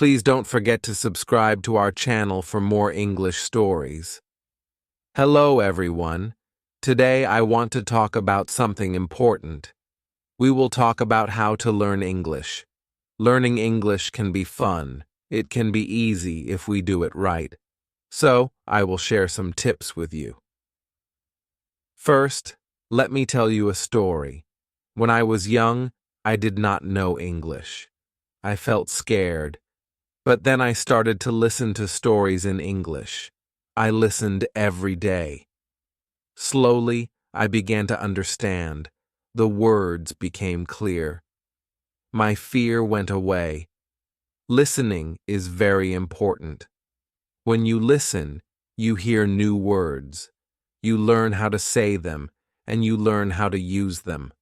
Please don't forget to subscribe to our channel for more English stories. Hello, everyone. Today I want to talk about something important. We will talk about how to learn English. Learning English can be fun. It can be easy if we do it right. So, I will share some tips with you. First, let me tell you a story. When I was young, I did not know English. I felt scared. But then I started to listen to stories in English. I listened every day. Slowly, I began to understand. The words became clear. My fear went away. Listening is very important. When you listen, you hear new words. You learn how to say them, and you learn how to use them.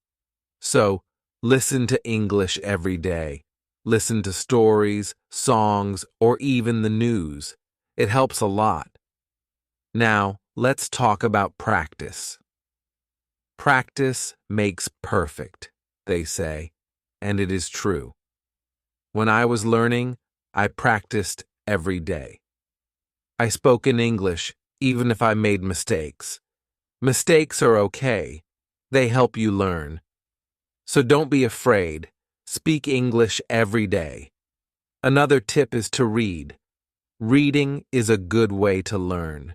So, listen to English every day. Listen to stories, songs, or even the news. It helps a lot. Now, let's talk about practice. Practice makes perfect, they say, and it is true. When I was learning, I practiced every day. I spoke in English even if I made mistakes. Mistakes are okay. They help you learn. So don't be afraid. Speak English every day. Another tip is to read. Reading is a good way to learn.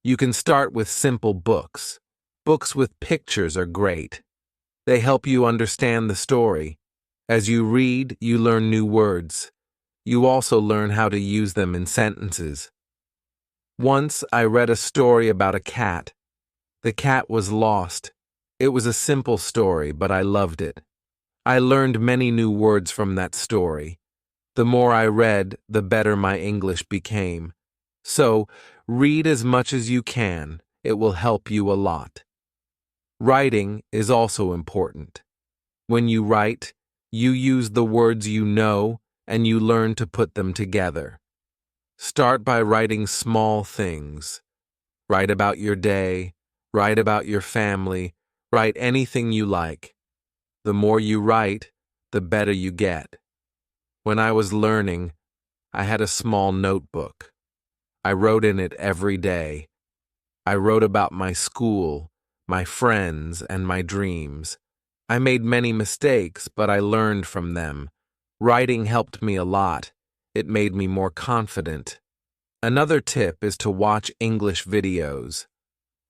You can start with simple books. Books with pictures are great. They help you understand the story. As you read, you learn new words. You also learn how to use them in sentences. Once I read a story about a cat. The cat was lost. It was a simple story, but I loved it. I learned many new words from that story. The more I read, the better my English became. So, read as much as you can. It will help you a lot. Writing is also important. When you write, you use the words you know and you learn to put them together. Start by writing small things. Write about your day, write about your family, write anything you like. The more you write, the better you get. When I was learning, I had a small notebook. I wrote in it every day. I wrote about my school, my friends, and my dreams. I made many mistakes, but I learned from them. Writing helped me a lot. It made me more confident. Another tip is to watch English videos.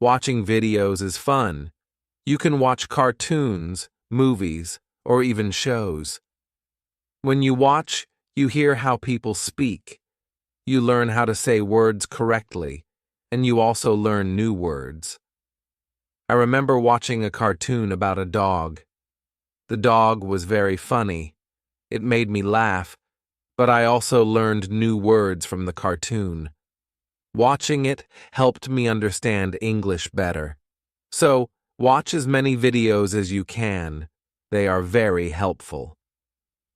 Watching videos is fun. You can watch cartoons, movies, or even shows. When you watch, you hear how people speak. You learn how to say words correctly, and you also learn new words. I remember watching a cartoon about a dog. The dog was very funny. It made me laugh, but I also learned new words from the cartoon. Watching it helped me understand English better. So, watch as many videos as you can. They are very helpful.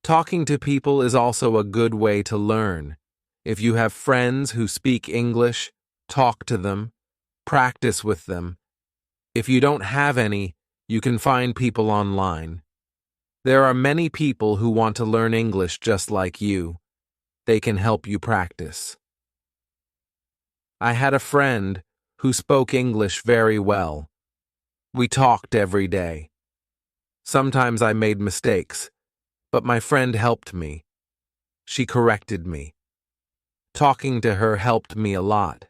Talking to people is also a good way to learn. If you have friends who speak English, talk to them, practice with them. If you don't have any, you can find people online. There are many people who want to learn English just like you. They can help you practice. I had a friend who spoke English very well. We talked every day. Sometimes I made mistakes, but my friend helped me. She corrected me. Talking to her helped me a lot.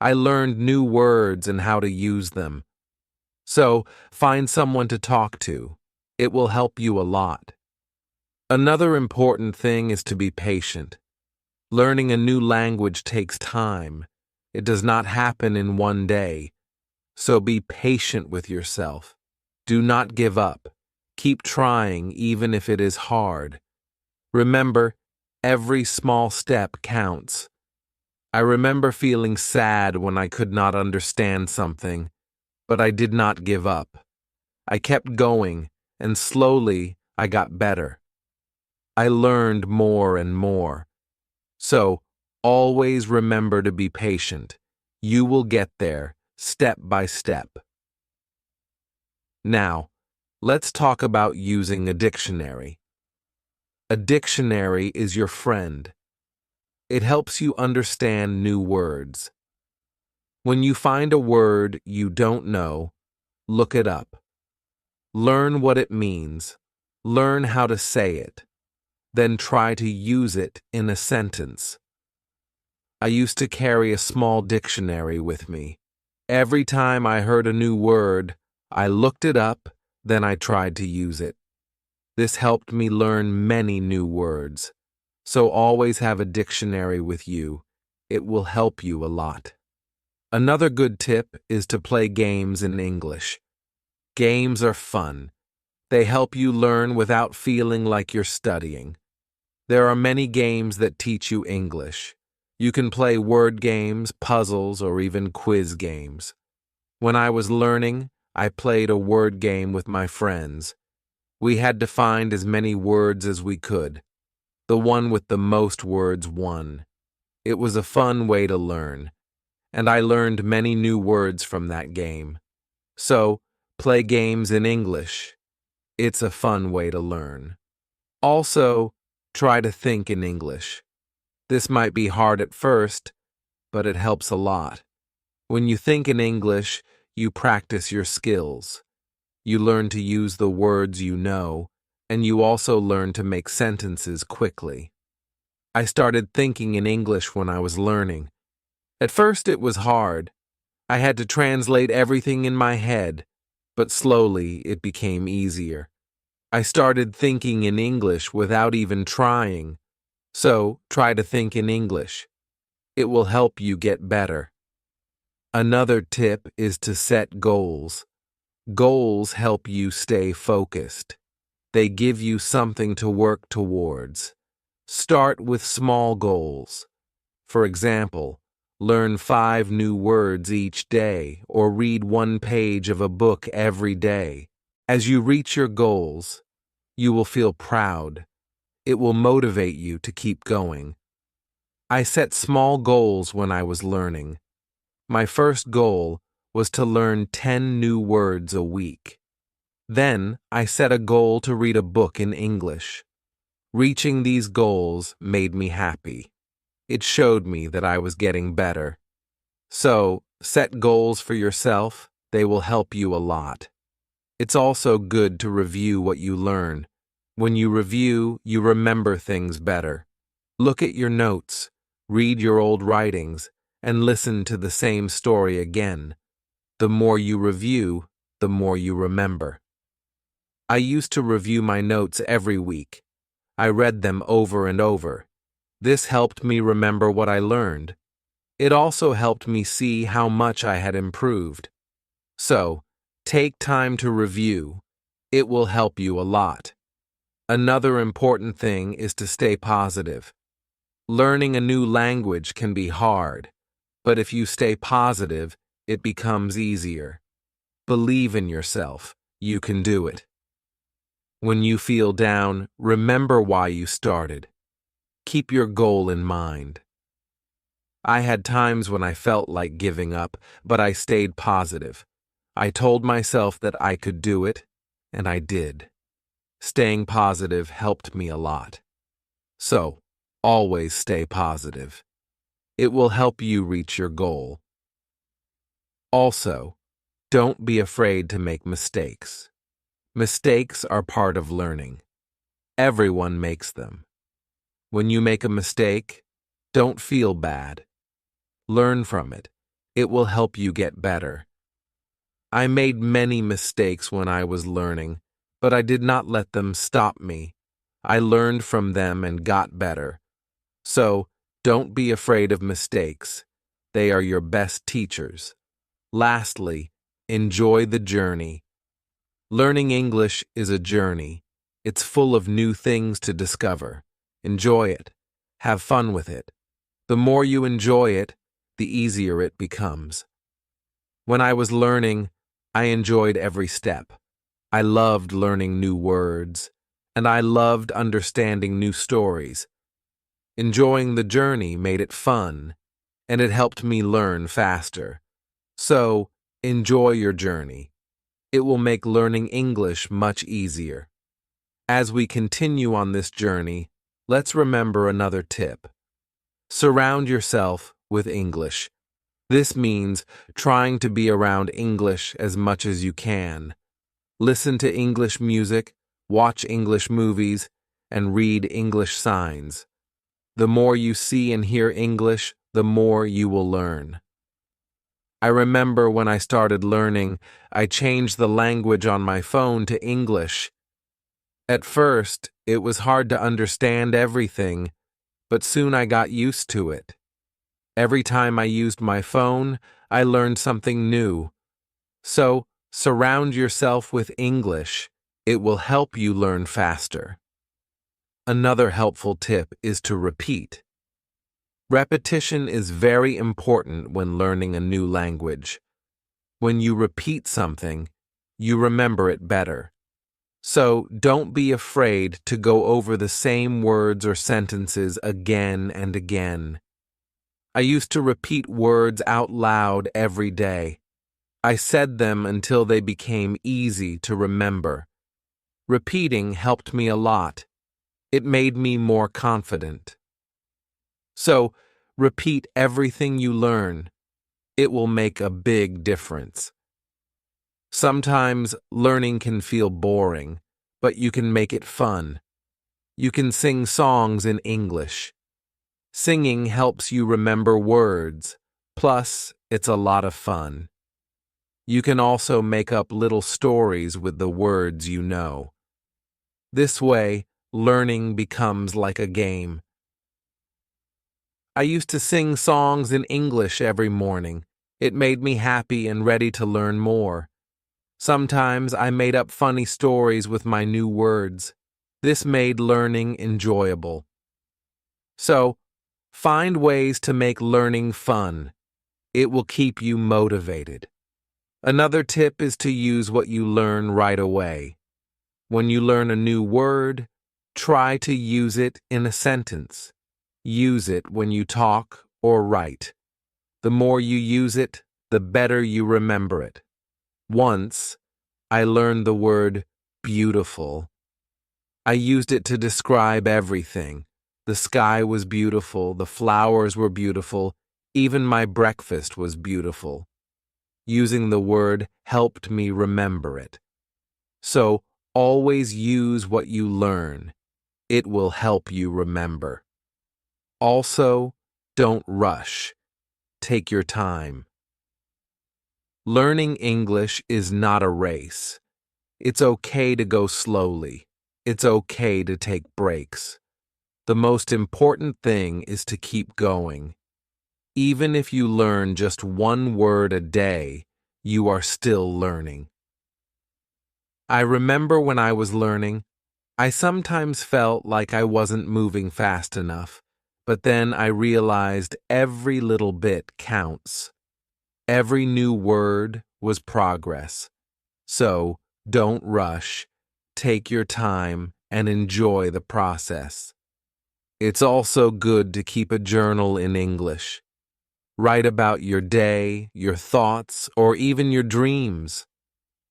I learned new words and how to use them. So, find someone to talk to. It will help you a lot. Another important thing is to be patient. Learning a new language takes time. It does not happen in one day. So be patient with yourself. Do not give up. Keep trying even if it is hard. Remember, every small step counts. I remember feeling sad when I could not understand something, but I did not give up. I kept going, and slowly I got better. I learned more and more. So, always remember to be patient. You will get there, step by step. Now, let's talk about using a dictionary. A dictionary is your friend. It helps you understand new words. When you find a word you don't know, look it up. Learn what it means. Learn how to say it. Then try to use it in a sentence. I used to carry a small dictionary with me. Every time I heard a new word, I looked it up, then I tried to use it. This helped me learn many new words. So always have a dictionary with you. It will help you a lot. Another good tip is to play games in English. Games are fun. They help you learn without feeling like you're studying. There are many games that teach you English. You can play word games, puzzles, or even quiz games. When I was learning, I played a word game with my friends. We had to find as many words as we could. The one with the most words won. It was a fun way to learn, and I learned many new words from that game. So, play games in English. It's a fun way to learn. Also, try to think in English. This might be hard at first, but it helps a lot. When you think in English, you practice your skills. You learn to use the words you know, and you also learn to make sentences quickly. I started thinking in English when I was learning. At first it was hard. I had to translate everything in my head, but slowly it became easier. I started thinking in English without even trying. So, try to think in English. It will help you get better. Another tip is to set goals. Goals help you stay focused. They give you something to work towards. Start with small goals. For example, learn 5 new words each day or read 1 page of a book every day. As you reach your goals, you will feel proud. It will motivate you to keep going. I set small goals when I was learning. My first goal was to learn 10 new words a week. Then I set a goal to read a book in English. Reaching these goals made me happy. It showed me that I was getting better. So, set goals for yourself. They will help you a lot. It's also good to review what you learn. When you review, you remember things better. Look at your notes, read your old writings, and listen to the same story again. The more you review, the more you remember. I used to review my notes every week. I read them over and over. This helped me remember what I learned. It also helped me see how much I had improved. So, take time to review. It will help you a lot. Another important thing is to stay positive. Learning a new language can be hard, but if you stay positive, it becomes easier. Believe in yourself. You can do it. When you feel down, remember why you started. Keep your goal in mind. I had times when I felt like giving up, but I stayed positive. I told myself that I could do it, and I did. Staying positive helped me a lot. So, always stay positive. It will help you reach your goal. Also, don't be afraid to make mistakes. Mistakes are part of learning. Everyone makes them. When you make a mistake, don't feel bad. Learn from it. It will help you get better. I made many mistakes when I was learning, but I did not let them stop me. I learned from them and got better. So, don't be afraid of mistakes. They are your best teachers. Lastly, enjoy the journey. Learning English is a journey. It's full of new things to discover. Enjoy it. Have fun with it. The more you enjoy it, the easier it becomes. When I was learning, I enjoyed every step. I loved learning new words, and I loved understanding new stories. Enjoying the journey made it fun, and it helped me learn faster. So, enjoy your journey. It will make learning English much easier. As we continue on this journey, let's remember another tip. Surround yourself with English. This means trying to be around English as much as you can. Listen to English music, watch English movies, and read English signs. The more you see and hear English, the more you will learn. I remember when I started learning, I changed the language on my phone to English. At first, it was hard to understand everything, but soon I got used to it. Every time I used my phone, I learned something new. So, surround yourself with English. It will help you learn faster. Another helpful tip is to repeat. Repetition is very important when learning a new language. When you repeat something, you remember it better. So don't be afraid to go over the same words or sentences again and again. I used to repeat words out loud every day. I said them until they became easy to remember. Repeating helped me a lot. It made me more confident. So, repeat everything you learn. It will make a big difference. Sometimes learning can feel boring, but you can make it fun. You can sing songs in English. Singing helps you remember words, plus it's a lot of fun. You can also make up little stories with the words you know. This way, learning becomes like a game. I used to sing songs in English every morning. It made me happy and ready to learn more. Sometimes I made up funny stories with my new words. This made learning enjoyable. So, find ways to make learning fun. It will keep you motivated. Another tip is to use what you learn right away. When you learn a new word, try to use it in a sentence. Use it when you talk or write. The more you use it, the better you remember it. Once, I learned the word beautiful. I used it to describe everything. The sky was beautiful, the flowers were beautiful, even my breakfast was beautiful. Using the word helped me remember it. So, always use what you learn. It will help you remember. Also, don't rush. Take your time. Learning English is not a race. It's okay to go slowly. It's okay to take breaks. The most important thing is to keep going. Even if you learn just one word a day, you are still learning. I remember when I was learning, I sometimes felt like I wasn't moving fast enough. But then I realized every little bit counts. Every new word was progress. So, don't rush. Take your time and enjoy the process. It's also good to keep a journal in English. Write about your day, your thoughts, or even your dreams.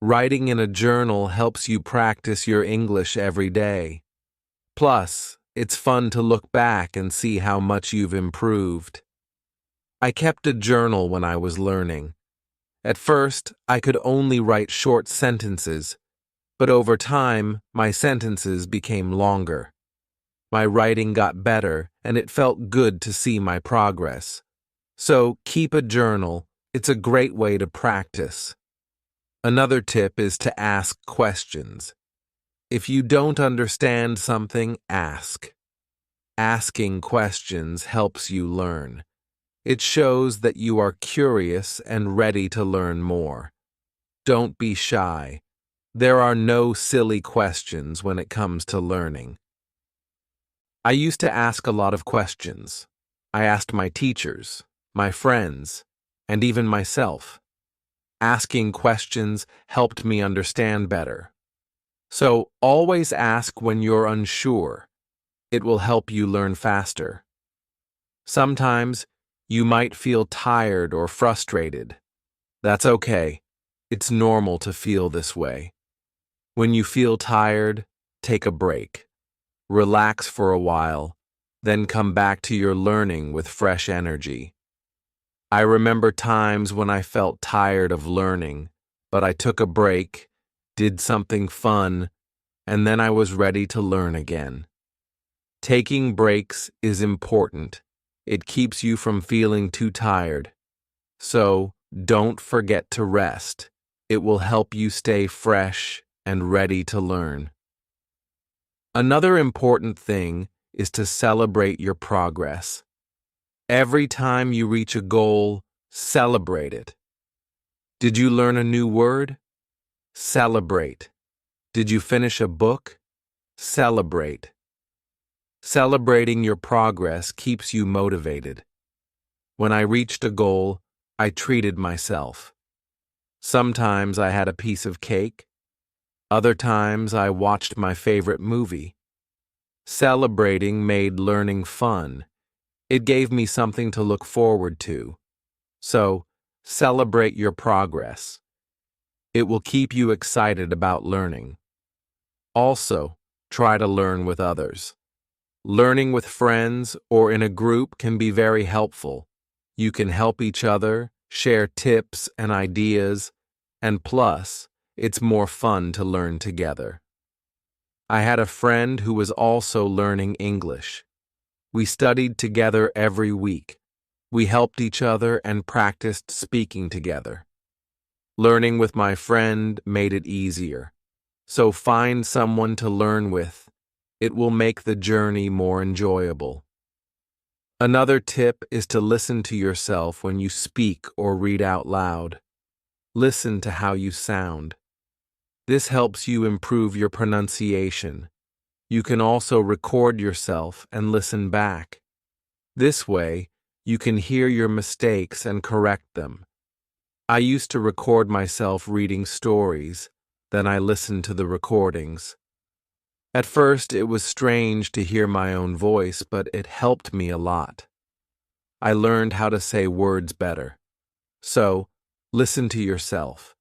Writing in a journal helps you practice your English every day. Plus, it's fun to look back and see how much you've improved. I kept a journal when I was learning. At first, I could only write short sentences, but over time, my sentences became longer. My writing got better, and it felt good to see my progress. So, keep a journal. It's a great way to practice. Another tip is to ask questions. If you don't understand something, ask. Asking questions helps you learn. It shows that you are curious and ready to learn more. Don't be shy. There are no silly questions when it comes to learning. I used to ask a lot of questions. I asked my teachers, my friends, and even myself. Asking questions helped me understand better. So always ask when you're unsure. It will help you learn faster. Sometimes you might feel tired or frustrated. That's okay. It's normal to feel this way. When you feel tired, take a break. Relax for a while. then come back to your learning with fresh energy. I remember times when I felt tired of learning, but I took a break, did something fun, and then I was ready to learn again. Taking breaks is important. It keeps you from feeling too tired. So, don't forget to rest. It will help you stay fresh and ready to learn. Another important thing is to celebrate your progress. Every time you reach a goal, celebrate it. Did you learn a new word? Celebrate. Did you finish a book? Celebrate. Celebrating your progress keeps you motivated. When I reached a goal, I treated myself. Sometimes I had a piece of cake. Other times I watched my favorite movie. Celebrating made learning fun. It gave me something to look forward to. So, celebrate your progress. It will keep you excited about learning. Also, try to learn with others. Learning with friends or in a group can be very helpful. You can help each other, share tips and ideas, and plus, it's more fun to learn together. I had a friend who was also learning English. We studied together every week. We helped each other and practiced speaking together. Learning with my friend made it easier. So find someone to learn with. It will make the journey more enjoyable. Another tip is to listen to yourself when you speak or read out loud. Listen to how you sound. This helps you improve your pronunciation. You can also record yourself and listen back. This way, you can hear your mistakes and correct them. I used to record myself reading stories, then I listened to the recordings. At first, it was strange to hear my own voice, but it helped me a lot. I learned how to say words better. So, listen to yourself.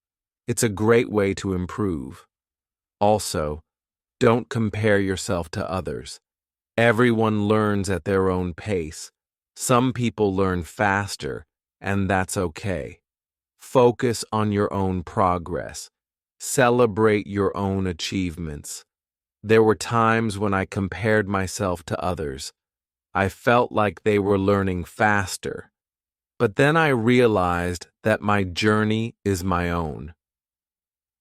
It's a great way to improve. Also, don't compare yourself to others. Everyone learns at their own pace. Some people learn faster, and that's okay. Focus on your own progress. Celebrate your own achievements. There were times when I compared myself to others. I felt like they were learning faster. But then I realized that my journey is my own.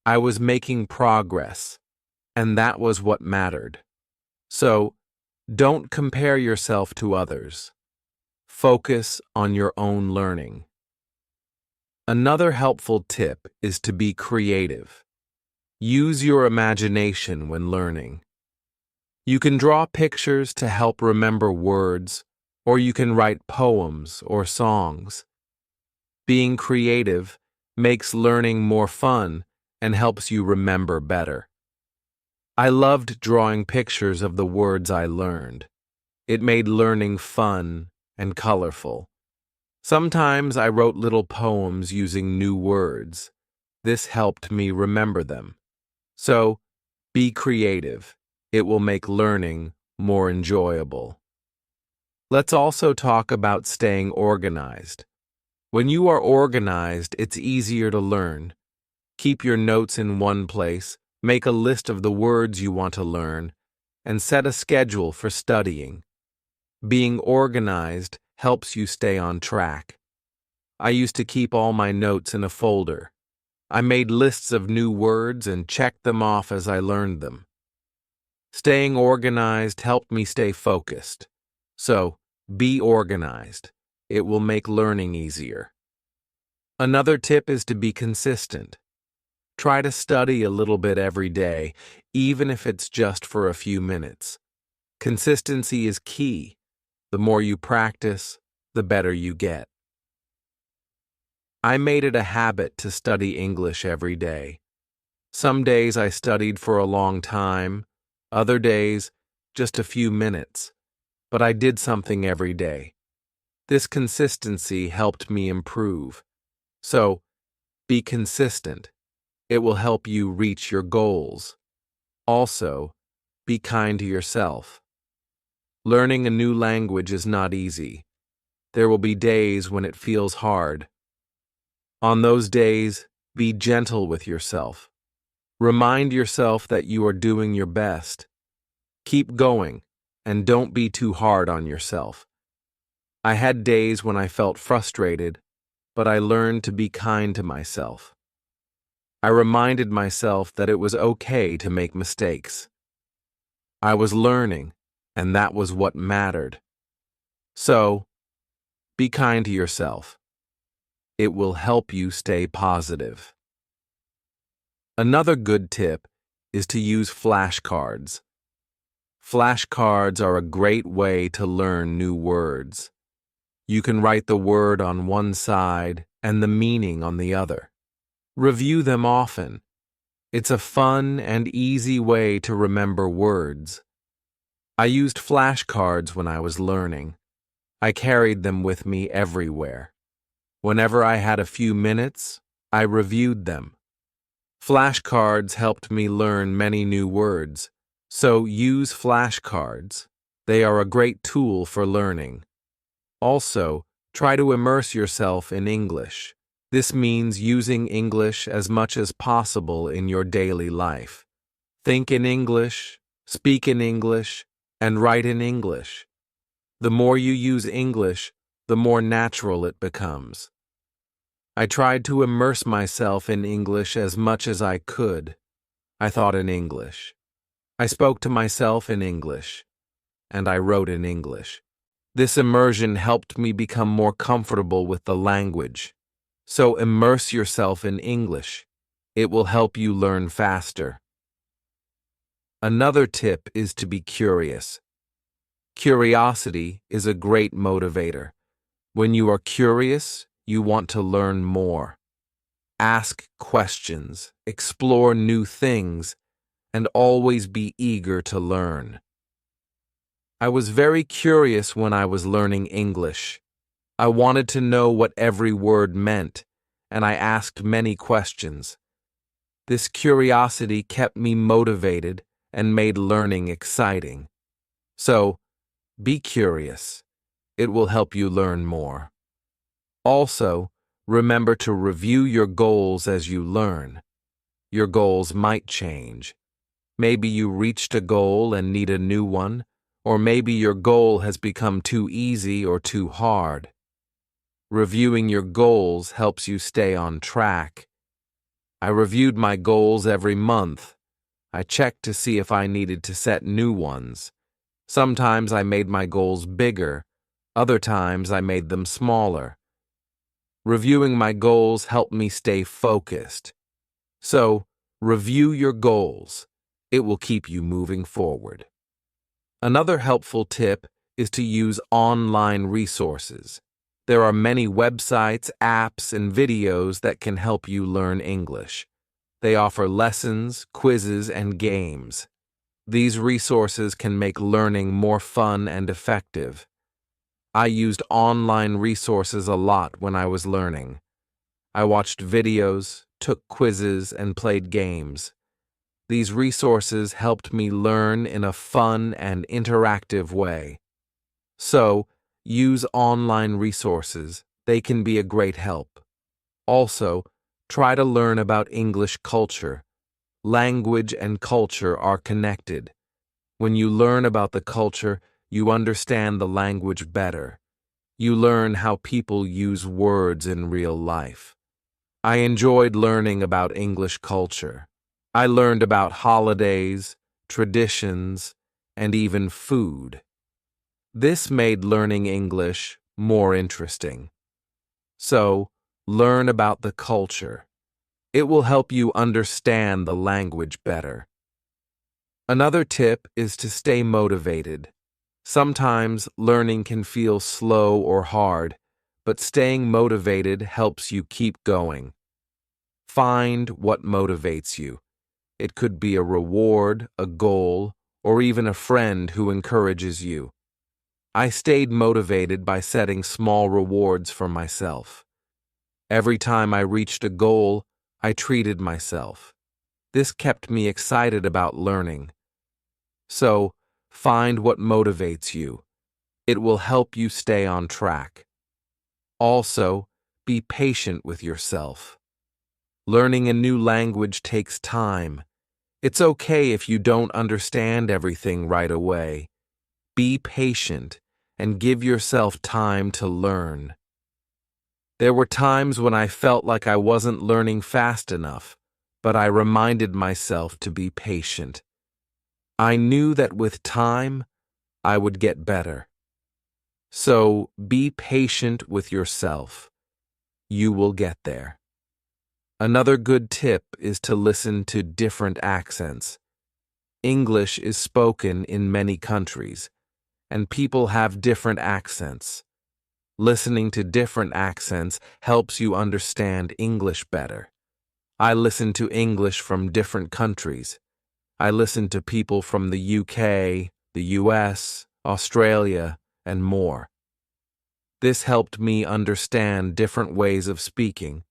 I was making progress, and that was what mattered. So, don't compare yourself to others. Focus on your own learning. Another helpful tip is to be creative. Use your imagination when learning. You can draw pictures to help remember words, or you can write poems or songs. Being creative makes learning more fun and helps you remember better. I loved drawing pictures of the words I learned. It made learning fun and colorful. Sometimes I wrote little poems using new words. This helped me remember them. So, be creative. It will make learning more enjoyable. Let's also talk about staying organized. When you are organized, it's easier to learn. Keep your notes in one place, make a list of the words you want to learn, and set a schedule for studying. Being organized helps you stay on track. I used to keep all my notes in a folder. I made lists of new words and checked them off as I learned them. Staying organized helped me stay focused. So, be organized. It will make learning easier. Another tip is to be consistent. Try to study a little bit every day, even if it's just for a few minutes. Consistency is key. The more you practice, the better you get. I made it a habit to study English every day. Some days I studied for a long time, other days just a few minutes, but I did something every day. This consistency helped me improve. So, be consistent. It will help you reach your goals. Also, be kind to yourself. Learning a new language is not easy. There will be days when it feels hard. On those days, be gentle with yourself. Remind yourself that you are doing your best. Keep going, and don't be too hard on yourself. I had days when I felt frustrated, but I learned to be kind to myself. I reminded myself that it was okay to make mistakes. I was learning, and that was what mattered. So, be kind to yourself. It will help you stay positive. Another good tip is to use flashcards. Flashcards are a great way to learn new words. You can write the word on one side and the meaning on the other. Review them often. It's a fun and easy way to remember words. I used flashcards when I was learning. I carried them with me everywhere. Whenever I had a few minutes, I reviewed them. Flashcards helped me learn many new words, so use flashcards. They are a great tool for learning. Also, try to immerse yourself in English. This means using English as much as possible in your daily life. Think in English, speak in English, and write in English. The more you use English, the more natural it becomes. I tried to immerse myself in English as much as I could. I thought in English. I spoke to myself in English, and I wrote in English. This immersion helped me become more comfortable with the language. So immerse yourself in English. It will help you learn faster. Another tip is to be curious. Curiosity is a great motivator. When you are curious, you want to learn more. Ask questions, explore new things, and always be eager to learn. I was very curious when I was learning English. I wanted to know what every word meant, and I asked many questions. This curiosity kept me motivated and made learning exciting. So, be curious. It will help you learn more. Also, remember to review your goals as you learn. Your goals might change. Maybe you reached a goal and need a new one, or maybe your goal has become too easy or too hard. Reviewing your goals helps you stay on track. I reviewed my goals every month. I checked to see if I needed to set new ones. Sometimes I made my goals bigger. Other times I made them smaller. Reviewing my goals helped me stay focused. So, review your goals. It will keep you moving forward. Another helpful tip is to use online resources. There are many websites, apps, and videos that can help you learn English. They offer lessons, quizzes, and games. These resources can make learning more fun and effective. I used online resources a lot when I was learning. I watched videos, took quizzes, and played games. These resources helped me learn in a fun and interactive way. So, use online resources. They can be a great help. Also, try to learn about English culture. Language and culture are connected. When you learn about the culture, you understand the language better. You learn how people use words in real life. I enjoyed learning about English culture. I learned about holidays, traditions, and even food. This made learning English more interesting. So, learn about the culture. It will help you understand the language better. Another tip is to stay motivated. Sometimes learning can feel slow or hard, but staying motivated helps you keep going. Find what motivates you. It could be a reward, a goal, or even a friend who encourages you. I stayed motivated by setting small rewards for myself. Every time I reached a goal, I treated myself. This kept me excited about learning. So, Find what motivates you. It will help you stay on track. Also, be patient with yourself. Learning a new language takes time. It's okay if you don't understand everything right away. Be patient and give yourself time to learn. There were times when I felt like I wasn't learning fast enough, but I reminded myself to be patient. I knew that with time, I would get better. So be patient with yourself. You will get there. Another good tip is to listen to different accents. English is spoken in many countries, and people have different accents. Listening to different accents helps you understand English better. I listen to English from different countries. I listen to people from the UK, the US, Australia, and more. This helped me understand different ways of speaking.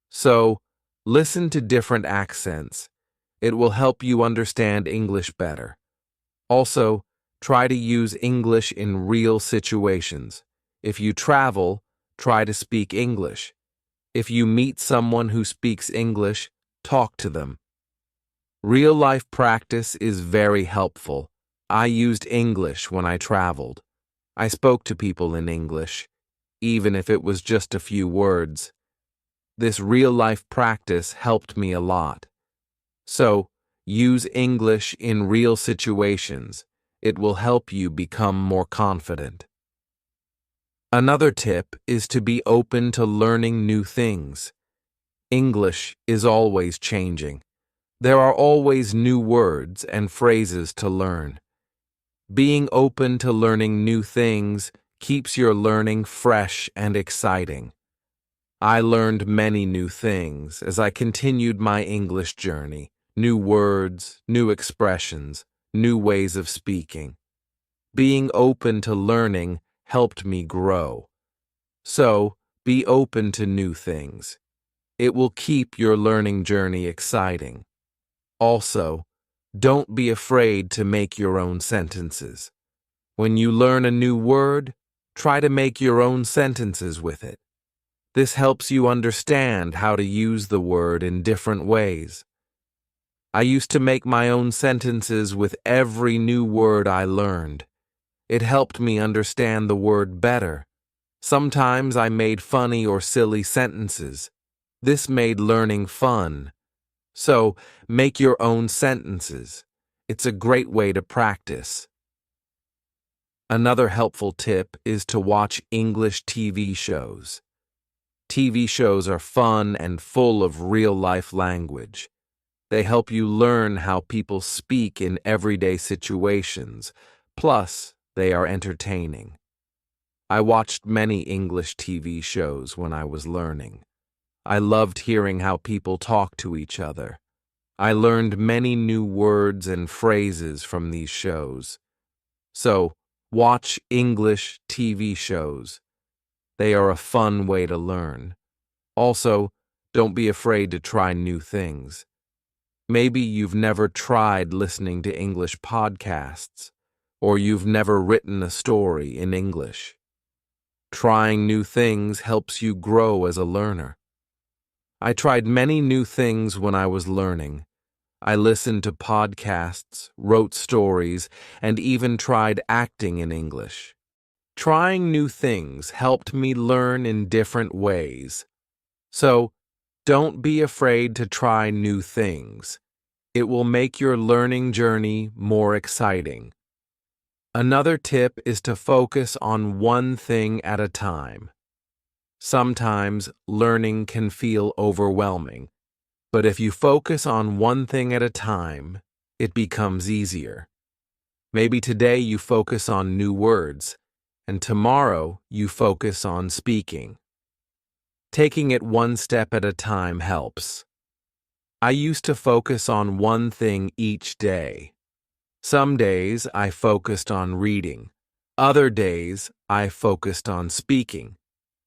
So, listen to different accents. It will help you understand English better. Also, try to use English in real situations. If you travel, try to speak English. If you meet someone who speaks English, talk to them. Real-life practice is very helpful. I used English when I traveled. I spoke to people in English, even if it was just a few words. This real-life practice helped me a lot. So, use English in real situations. It will help you become more confident. Another tip is to be open to learning new things. English is always changing. There are always new words and phrases to learn. Being open to learning new things keeps your learning fresh and exciting. I learned many new things as I continued my English journey. New words, new expressions, new ways of speaking. Being open to learning helped me grow. So, be open to new things. It will keep your learning journey exciting. Also, don't be afraid to make your own sentences. When you learn a new word, try to make your own sentences with it. This helps you understand how to use the word in different ways. I used to make my own sentences with every new word I learned. It helped me understand the word better. Sometimes I made funny or silly sentences. This made learning fun. So, make your own sentences. It's a great way to practice. Another helpful tip is to watch English TV shows. TV shows are fun and full of real-life language. They help you learn how people speak in everyday situations. Plus, they are entertaining. I watched many English TV shows when I was learning. I loved hearing how people talk to each other. I learned many new words and phrases from these shows. So, watch English TV shows. They are a fun way to learn. Also, don't be afraid to try new things. Maybe you've never tried listening to English podcasts, or you've never written a story in English. Trying new things helps you grow as a learner. I tried many new things when I was learning. I listened to podcasts, wrote stories, and even tried acting in English. Trying new things helped me learn in different ways. So, don't be afraid to try new things. It will make your learning journey more exciting. Another tip is to focus on one thing at a time. Sometimes learning can feel overwhelming, but if you focus on one thing at a time, it becomes easier. Maybe today you focus on new words, and tomorrow you focus on speaking. Taking it one step at a time helps. I used to focus on one thing each day. Some days I focused on reading. Other days I focused on speaking.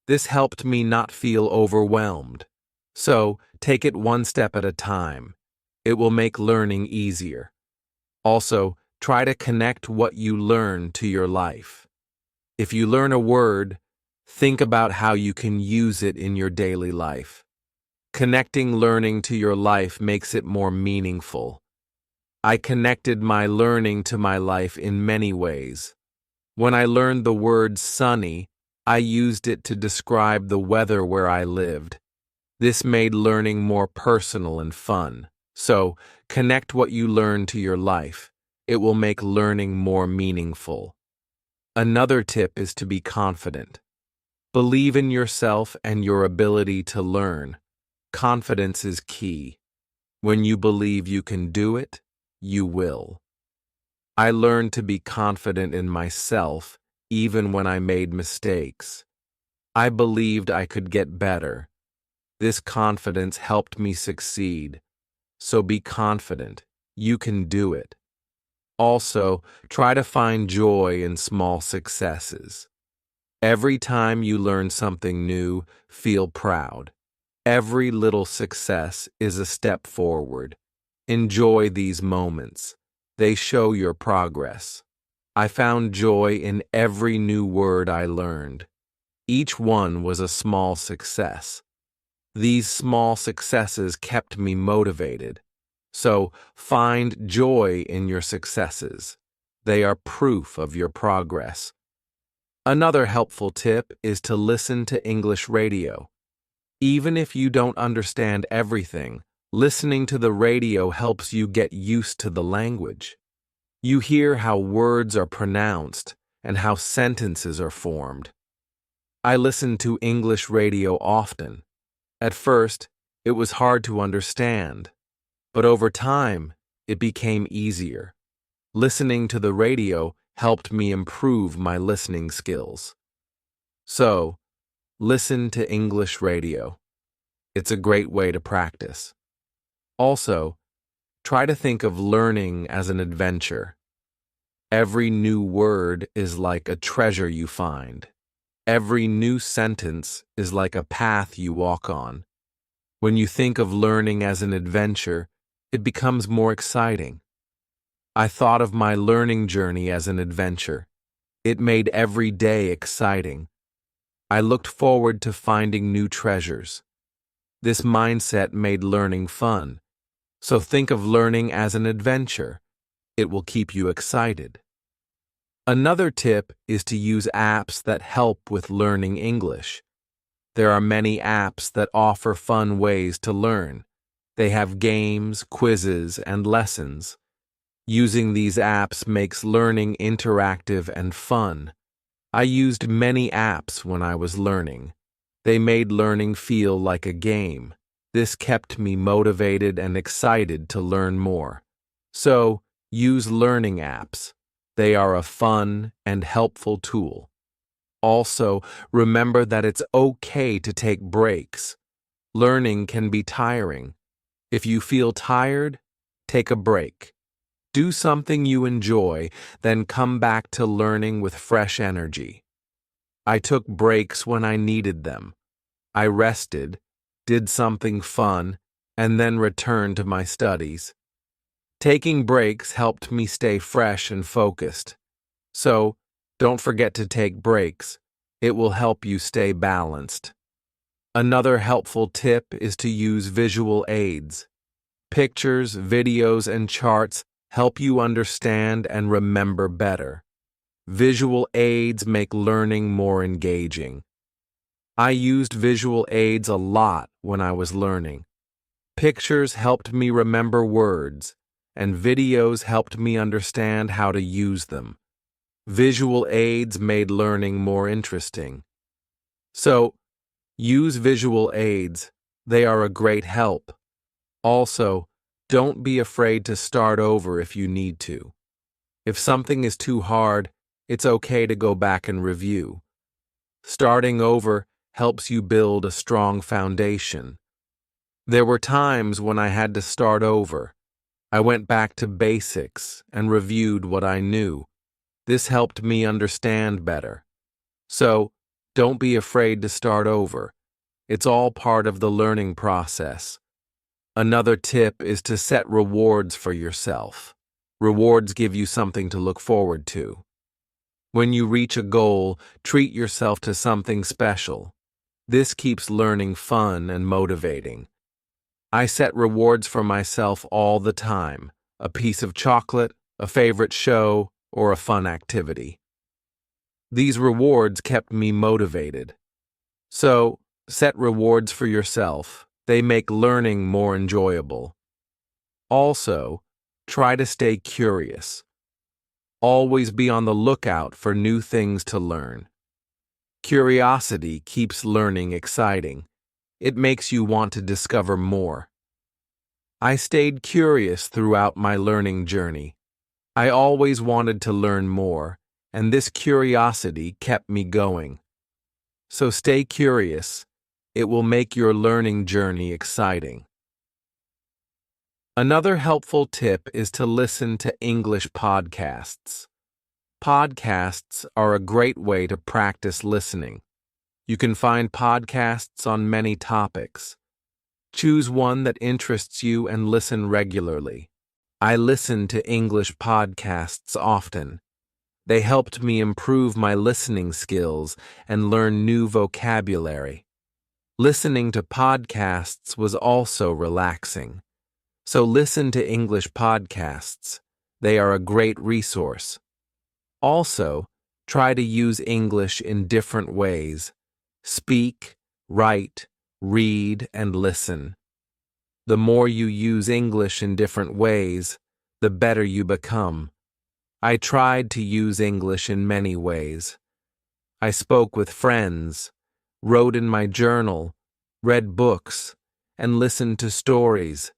This helped me not feel overwhelmed. So, take it one step at a time. It will make learning easier. Also, Try to connect what you learn to your life. If you learn a word, think about how you can use it in your daily life. Connecting learning to your life makes it more meaningful. I connected my learning to my life in many ways. When I learned the word sunny, I used it to describe the weather where I lived. This made learning more personal and fun. So, connect what you learn to your life. It will make learning more meaningful. Another tip is to be confident. Believe in yourself and your ability to learn. Confidence is key. When you believe you can do it, you will. I learned to be confident in myself even when I made mistakes. I believed I could get better. This confidence helped me succeed. So be confident. You can do it. Also, try to find joy in small successes. Every time you learn something new, feel proud. Every little success is a step forward. Enjoy these moments. They show your progress. I found joy in every new word I learned. Each one was a small success. These small successes kept me motivated. So, find joy in your successes. They are proof of your progress. Another helpful tip is to listen to English radio. Even if you don't understand everything, listening to the radio helps you get used to the language. You hear how words are pronounced and how sentences are formed. I listen to English radio often. At first, it was hard to understand, but over time, it became easier. Listening to the radio helped me improve my listening skills. So, listen to English radio. It's a great way to practice. Also, try to think of learning as an adventure. Every new word is like a treasure you find. Every new sentence is like a path you walk on. When you think of learning as an adventure, it becomes more exciting. I thought of my learning journey as an adventure. It made every day exciting. I looked forward to finding new treasures. This mindset made learning fun. So think of learning as an adventure. It will keep you excited. Another tip is to use apps that help with learning English. There are many apps that offer fun ways to learn. They have games, quizzes, and lessons. Using these apps makes learning interactive and fun. I used many apps when I was learning. They made learning feel like a game. This kept me motivated and excited to learn more. So, use learning apps. They are a fun and helpful tool. Also, remember that it's okay to take breaks. Learning can be tiring. If you feel tired, take a break. Do something you enjoy, then come back to learning with fresh energy. I took breaks when I needed them. I rested, did something fun, and then returned to my studies. Taking breaks helped me stay fresh and focused. So, don't forget to take breaks. It will help you stay balanced. Another helpful tip is to use visual aids. Pictures, videos, and charts help you understand and remember better. Visual aids make learning more engaging. I used visual aids a lot when I was learning. Pictures helped me remember words, and videos helped me understand how to use them. Visual aids made learning more interesting. So, use visual aids. They are a great help. Also, don't be afraid to start over if you need to. If something is too hard, it's okay to go back and review. Starting over helps you build a strong foundation. There were times when I had to start over. I went back to basics and reviewed what I knew. This helped me understand better. So, don't be afraid to start over. It's all part of the learning process. Another tip is to set rewards for yourself. Rewards give you something to look forward to. When you reach a goal, treat yourself to something special. This keeps learning fun and motivating. I set rewards for myself all the time: a piece of chocolate, a favorite show, or a fun activity. These rewards kept me motivated. So, set rewards for yourself. They make learning more enjoyable. Also, try to stay curious. Always be on the lookout for new things to learn. Curiosity keeps learning exciting. It makes you want to discover more. I stayed curious throughout my learning journey. I always wanted to learn more, and this curiosity kept me going. So stay curious. It will make your learning journey exciting. Another helpful tip is to listen to English podcasts. Podcasts are a great way to practice listening. You can find podcasts on many topics. Choose one that interests you and listen regularly. I listen to English podcasts often. They helped me improve my listening skills and learn new vocabulary. Listening to podcasts was also relaxing. So listen to English podcasts. They are a great resource. Also, try to use English in different ways. Speak, write, read, and listen. The more you use English in different ways, the better you become. I tried to use English in many ways. I spoke with friends, wrote in my journal, read books, and listened to stories.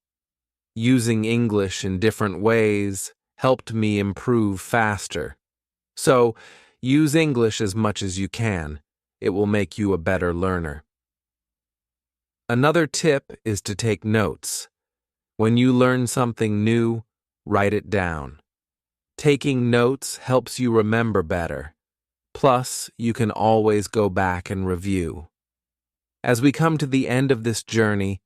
Using English in different ways helped me improve faster. So, use English as much as you can. It will make you a better learner. Another tip is to take notes. When you learn something new, write it down. Taking notes helps you remember better. Plus, you can always go back and review. As we come to the end of this journey,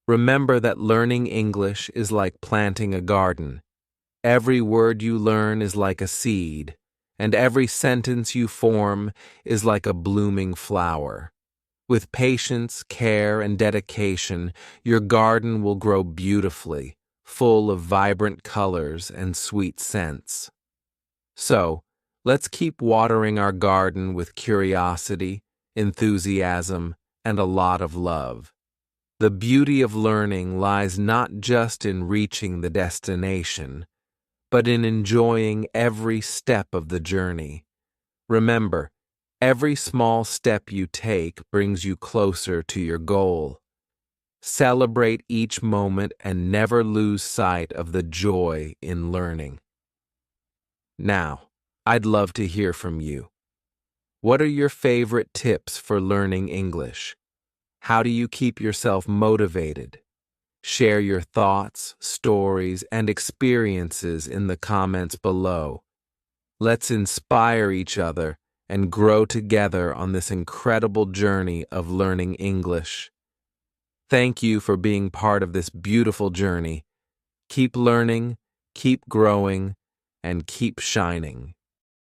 remember that learning English is like planting a garden. Every word you learn is like a seed, and every sentence you form is like a blooming flower. With patience, care, and dedication, your garden will grow beautifully, full of vibrant colors and sweet scents. So, let's keep watering our garden with curiosity, enthusiasm, and a lot of love. The beauty of learning lies not just in reaching the destination, but in enjoying every step of the journey. Remember, every small step you take brings you closer to your goal. Celebrate each moment and never lose sight of the joy in learning. Now, I'd love to hear from you. What are your favorite tips for learning English? How do you keep yourself motivated? Share your thoughts, stories, and experiences in the comments below. Let's inspire each other and grow together on this incredible journey of learning English. Thank you for being part of this beautiful journey. Keep learning, keep growing, and keep shining.